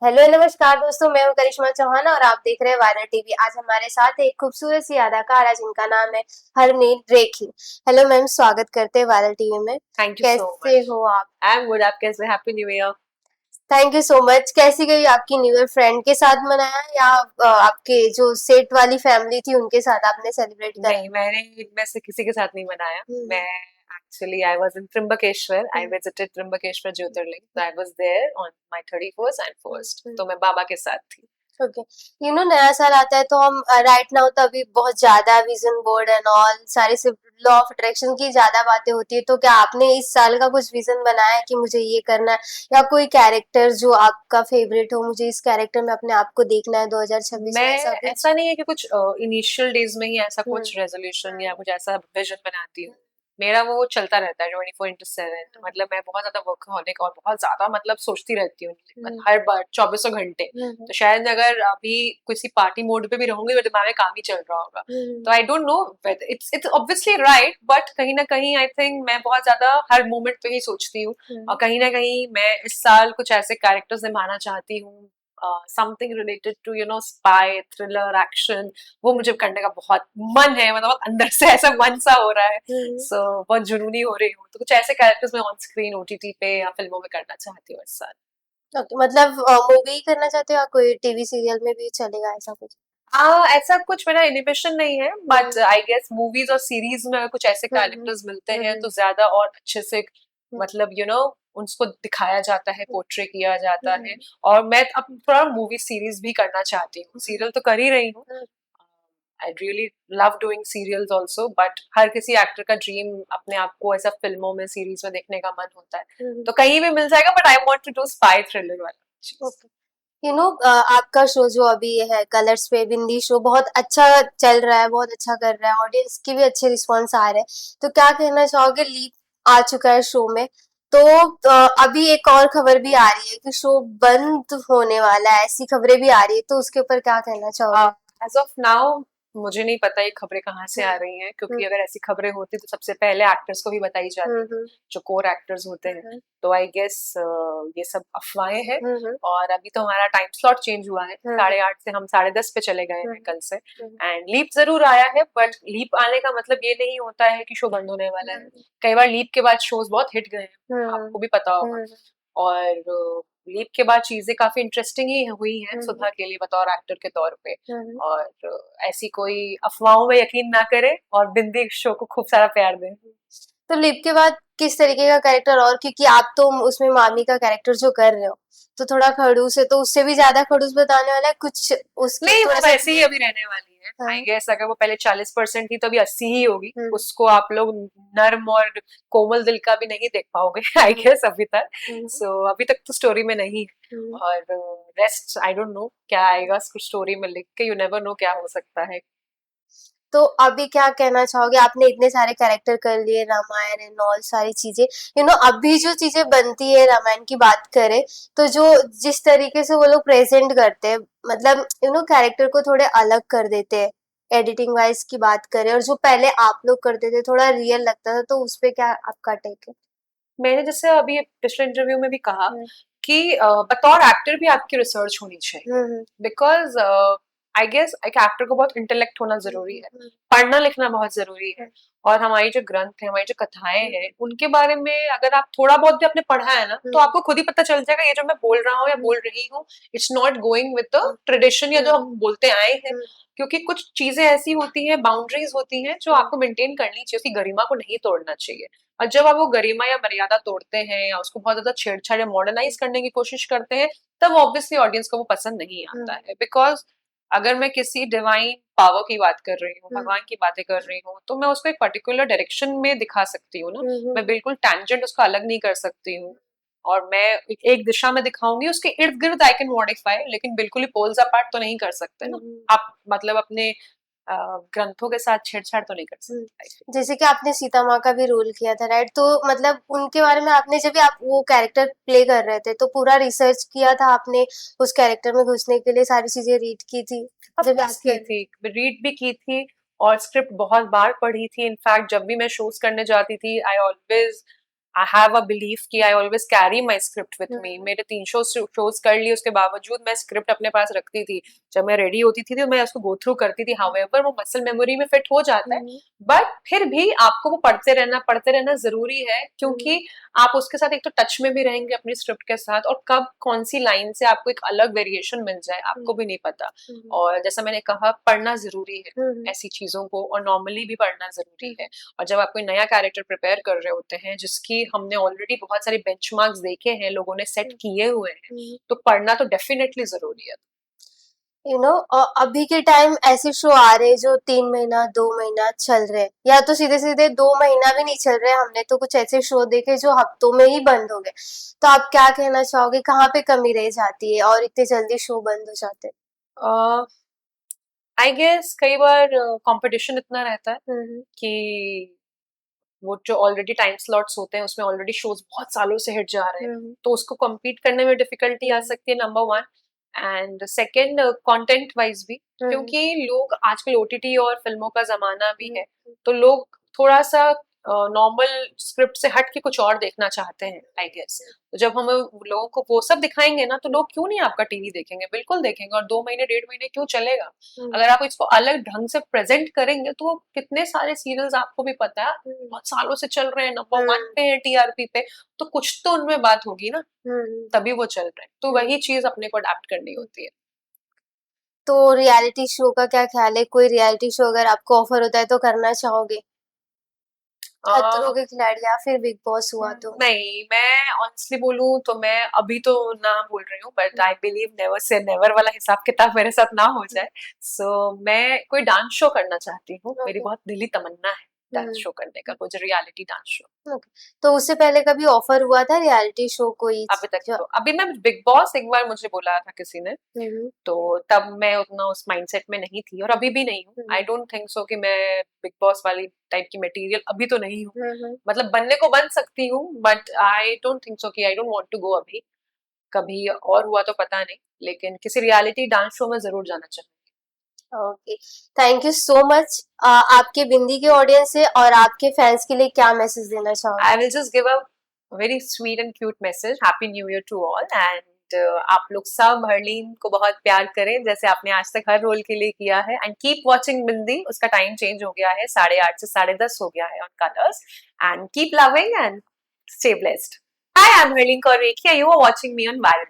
Hello नमस्कार दोस्तों, मैं हूं करिश्मा चौहान और आप देख रहे हैं वायरल टीवी। आज हमारे साथ एक खूबसूरत सी अदाकारा जिनका नाम है हरमीत रेखी। हेलो मैम, स्वागत करते हैं वायरल टीवी में। थैंक यू सो कैसे मच। हो आप? I am good. आप कैसे? Happy new year. Thank you so much. कैसी गई आपकी न्यू ईयर? फ्रेंड के साथ मनाया या आपके जो सेट वाली फैमिली थी उनके साथ आपने सेलिब्रेट करा? नहीं, मैंने इनमें से किसी के साथ नहीं मनाया। हम्म। मैं actually I was in Trimbakeshwar. I hmm. Visited Trimbakeshwar Jyotirlinga, so I was there on my 31st and first। हम्म। तो मैं बाबा के साथ थी। ओके। नया साल आता है तो हम राइट नाउ तो अभी बहुत ज्यादा विजन बोर्ड एंड ऑल सारे सिर्फ लॉ ऑफ अट्रैक्शन की ज्यादा बातें होती है, तो क्या आपने इस साल का कुछ विजन बनाया है कि मुझे ये करना है, या कोई कैरेक्टर जो आपका फेवरेट हो, मुझे इस कैरेक्टर में अपने आप को देखना है 2026 में, मैं ऐसा कुछ? ऐसा नहीं है कि कुछ इनिशियल डेज में ही ऐसा हम्म। कुछ रेजोल्यूशन या कुछ ऐसा विजन बनाती हूँ। मेरा वो चलता रहता है 24/7। मतलब मैं बहुत ज्यादा वर्कहॉलिक और बहुत ज्यादा मतलब सोचती रहती हूँ हम्म। हर बार 24 घंटे। हम्म। तो शायद अगर अभी किसी पार्टी मोड पे भी रहूंगी तो दिमाग में काम ही चल रहा होगा। हम्म। तो I don't know, it's obviously right, but कहीं ना कहीं आई थिंक मैं बहुत ज्यादा हर मोमेंट पे ही सोचती हूँ। और कहीं ना कहीं मैं इस साल कुछ ऐसे कैरेक्टर्स निभाना चाहती हूँ, something related to spy thriller action. वो मुझे करने का बहुत मन है, मतलब अंदर से ऐसा मन सा हो रहा है। हम्म। सो बहुत जुनूनी हो रही हूँ, तो कुछ ऐसे कैरेक्टर्स मैं ऑन स्क्रीन ओटीटी पे या फिल्मों में करना चाहती हूँ इस साल। ओके, मतलब मूवी करना चाहते हो या कोई टीवी सीरियल में भी चलेगा, ऐसा कुछ? ऐसा कुछ मेरा इनिबिशन नहीं है, but hmm. I guess movies और सीरीज में अगर कुछ ऐसे हम्म। कैरेक्टर्स मिलते हैं हम्म। तो ज्यादा और अच्छे से, हम्म। मतलब उनको दिखाया जाता है, पोर्ट्रे किया जाता है। हम्म। और मैं अब थोड़ा मूवी सीरीज भी करना चाहती हूँ। सीरियल तो कर ही रही हूँ। Hmm. I really love doing serials also, but हर किसी एक्टर का ड्रीम अपने आप को ऐसा फिल्मों में सीरीज में देखने का मन होता है। हम्म। तो कहीं भी मिल जाएगा, but I want to do spy thriller वाला चीज। ओके। आपका शो जो अभी है कलर्स पे, बिंदी शो, बहुत अच्छा चल रहा है, बहुत अच्छा कर रहा है, ऑडियंस के भी अच्छे रिस्पॉन्स आ रहे हैं। तो क्या कहना चाहोगे? लीप आ चुका है शो में, तो अभी एक और खबर भी आ रही है कि शो बंद होने वाला है, ऐसी खबरें भी आ रही है, तो उसके ऊपर क्या कहना चाहोगे? एज ऑफ नाउ मुझे नहीं पता ये खबरें कहाँ से आ हम्म। रही हैं, क्योंकि हम्म। अगर ऐसी खबरें होती तो सबसे पहले एक्टर्स को भी बताई जाती, हम्म। जो कोर एक्टर्स होते हैं। हम्म। तो आई गेस ये सब अफवाहें हैं। हम्म। और अभी तो हमारा टाइम स्लॉट चेंज हुआ है, हम्म। 8:30 से हम 10:30 पे चले गए हैं हम्म। कल से। हम्म। एंड लीप जरूर आया है, बट लीप आने का मतलब ये नहीं होता है कि शो बंद होने वाला है। हम्म। कई बार लीप के बाद शोज बहुत हिट गए हैं, हम्म। आपको भी पता होगा। हम्म। और लीप के बाद चीजें काफी इंटरेस्टिंग ही हुई हैं हम्म। सुधा के लिए बतौर एक्टर के तौर पे। हम्म। और ऐसी कोई अफवाहों में यकीन ना करें और बिंदी शो को खूब सारा प्यार दें। तो लिप के बाद किस तरीके का कैरेक्टर, और क्योंकि आप तो उसमें मामी का कैरेक्टर जो कर रहे हो, तो थोड़ा खड़ूस है, तो उससे भी ज्यादा खड़ूस बताने वाला है कुछ, उसके नहीं, थोड़ा वो सा? वैसे ही अभी रहने वाली है। आई हाँ। गेस अगर वो पहले 40% थी तो अभी 80 ही होगी। हम्म। उसको आप लोग नर्म और कोमल दिल का भी नहीं देख पाओगे आई हम्म। गेस अभी तक। हम्म। सो अभी तक तो स्टोरी में नहीं है। हम्म। और रेस्ट आई डोंट नो क्या आएगा स्टोरी में लिख के, यू नेवर नो क्या हो सकता है। तो अभी क्या कहना चाहोगे? आपने इतने सारे कैरेक्टर कर लिए, रामायण एंड ऑल सारी चीजें, अभी जो चीजें बनती है, रामायण की बात करें तो जो जिस तरीके से वो लोग प्रेजेंट करते हैं, मतलब कैरेक्टर को थोड़े अलग कर देते हैं, एडिटिंग वाइज की बात करें, और जो पहले आप लोग करते थे थोड़ा रियल लगता था, तो उस पे क्या आपका टेक है? मैंने जैसे अभी पिछले इंटरव्यू में भी कहा हम्म। कि बतौर एक्टर भी आपकी रिसर्च होनी चाहिए। हम्म। बिकॉज आई गेस एक एक्टर को बहुत इंटेलेक्ट होना जरूरी है, हम्म। पढ़ना लिखना बहुत जरूरी है। और हमारी जो ग्रंथ है, हमारी जो कथाएं हैं, उनके बारे में अगर आप थोड़ा बहुत भी आपने पढ़ा है ना, तो आपको खुद ही पता चल जाएगा ये जो मैं बोल रहा हूँ या बोल रही हूँ, it's not going with the tradition या जो हम बोलते आए हैं। क्योंकि कुछ चीजें ऐसी होती हैं, बाउंड्रीज होती हैं जो आपको मेंटेन करनी चाहिए, उसकी गरिमा को नहीं तोड़ना चाहिए। और जब आप वो गरिमा या मर्यादा तोड़ते हैं या उसको बहुत ज्यादा छेड़छाड़ या मॉडर्नाइज करने की कोशिश करते हैं, तब ऑब्वियसली ऑडियंस को वो पसंद नहीं आता है। बिकॉज अगर मैं किसी डिवाइन पावर की बात कर रही हूँ, भगवान की बातें कर रही हूँ, तो मैं उसको एक पर्टिकुलर डायरेक्शन में दिखा सकती हूँ ना। मैं बिल्कुल टैंजेंट उसका अलग नहीं कर सकती हूँ। और मैं एक दिशा में दिखाऊंगी, उसके इर्द गिर्द आई कैन मॉडिफाई, लेकिन बिल्कुल ही पोल्स अपार्ट तो नहीं कर सकते ना। आप मतलब अपने ग्रंथों के साथ छेड़छाड़ तो नहीं कर सकते। जैसे कि आपने सीता माँ का भी रोल किया था, राइट? तो मतलब उनके बारे में आपने, जब भी आप वो कैरेक्टर प्ले कर रहे थे, तो पूरा रिसर्च किया था आपने उस कैरेक्टर में घुसने के लिए, सारी चीजें रीड की थी ऑफ जब आप कोर्स की कर? थी, रीड भी की थी और स्क्रिप्ट बहुत बार पढ़ी थी। इनफैक्ट जब भी मैं शोज करने जाती थी, I always I have a belief कि I always carry my script with me. मेरे 300 शोज कर लिए, उसके बावजूद मैं स्क्रिप्ट अपने पास रखती थी। जब मैं रेडी होती थी तो मैं उसको गो थ्रू करती थी। हाउएवर वो मसल मेमोरी में फिट हो जाता है, बट फिर भी आपको वो पढ़ते रहना जरूरी है, क्योंकि आप उसके साथ एक तो टच में भी रहेंगे अपनी स्क्रिप्ट के साथ, और कब कौन सी लाइन से आपको एक अलग वेरिएशन मिल जाए आपको भी नहीं पता। और जैसा मैंने कहा, पढ़ना जरूरी है ऐसी चीजों को, और नॉर्मली भी पढ़ना जरूरी है। और जब आप कोई नया कैरेक्टर प्रिपेयर कर रहे होते हैं जिसकी हमने ऑलरेडी बहुत सारे बेंचमार्क्स देखे हैं, लोगों ने सेट किए हुए हैं, तो पढ़ना तो डेफिनेटली जरूरी है। अभी के टाइम ऐसे शो आ रहे हैं जो 3 महीना 2 महीना चल रहे हैं, या तो सीधे सीधे 2 महीना भी नहीं चल रहे। हमने तो कुछ ऐसे शो देखे जो हफ्तों में ही बंद हो गए। तो आप क्या कहना चाहोगे, कहाँ पे कमी रह जाती है और इतने जल्दी शो बंद हो जाते हैं? आई गेस कई बार कंपटीशन इतना रहता है कि वो जो ऑलरेडी टाइम स्लॉट्स होते हैं उसमें ऑलरेडी शोज बहुत सालों से हिट जा रहे हैं, तो उसको compete करने में डिफिकल्टी आ सकती है, number one. And second, content wise भी, क्योंकि लोग आजकल ओटीटी और फिल्मों का जमाना भी है, तो लोग थोड़ा सा नॉर्मल स्क्रिप्ट से हट के कुछ और देखना चाहते हैं आई गेस। तो जब हम लोगों को वो सब दिखाएंगे ना, तो लोग क्यों नहीं आपका टीवी देखेंगे, बिल्कुल देखेंगे। और 2 महीने 1.5 महीने क्यों चलेगा? अगर आप इसको अलग ढंग से प्रेजेंट करेंगे तो कितने सारे सीरियल्स आपको भी पता है बहुत सालों से चल रहे हैं, नंबर वन पे है टीआरपी पे, तो कुछ तो उनमें बात होगी ना, तभी वो चल रहे हैं। तो वही चीज अपने को अडेप्ट करनी होती है। तो रियलिटी शो का क्या ख्याल है? कोई रियलिटी शो अगर आपको ऑफर होता है तो करना चाहोगे? खतरों के खिलाड़ी या फिर बिग बॉस हुआ तो? नहीं, मैं ऑनेस्टली बोलूं तो मैं अभी तो ना बोल रही हूँ, but I believe never say never वाला हिसाब किताब मेरे साथ ना हो जाए। सो मैं कोई डांस शो करना चाहती हूँ, मेरी बहुत दिली तमन्ना है डांस शो करने का, कुछ रियलिटी डांस शो। ओके। तो उससे पहले कभी ऑफर हुआ था रियलिटी शो कोई? अभी तक तो, अभी मैं बिग बॉस एक बार मुझे बोला था किसी ने, तो तब मैं उतना उस माइंडसेट में नहीं थी, और अभी भी नहीं हूँ। आई डोंट थिंक सो कि मैं बिग बॉस वाली टाइप की मटेरियल अभी तो नहीं हूँ। मतलब बनने को बन सकती हूँ, but I don't think so कि I don't want to go अभी। कभी और हुआ तो पता नहीं, लेकिन किसी रियलिटी डांस शो में जरूर जाना चाहूंगी। Okay, thank you so much. आपके बिंदी के ऑडियंस से और आपके फैंस के लिए क्या मैसेज देना चाहोगे? I will just give a very sweet and cute message, happy new year to all. And आप लोग सब हरलीन को बहुत प्यार करें जैसे आपने आज तक हर रोल के लिए किया है, एंड कीप वॉचिंग बिंदी। उसका टाइम चेंज हो गया है, 8:30 से 10:30 हो गया है on Colors. And keep loving and stay blessed. Hi, I am Harleen Kaur Rekhia, you are watching me on viral.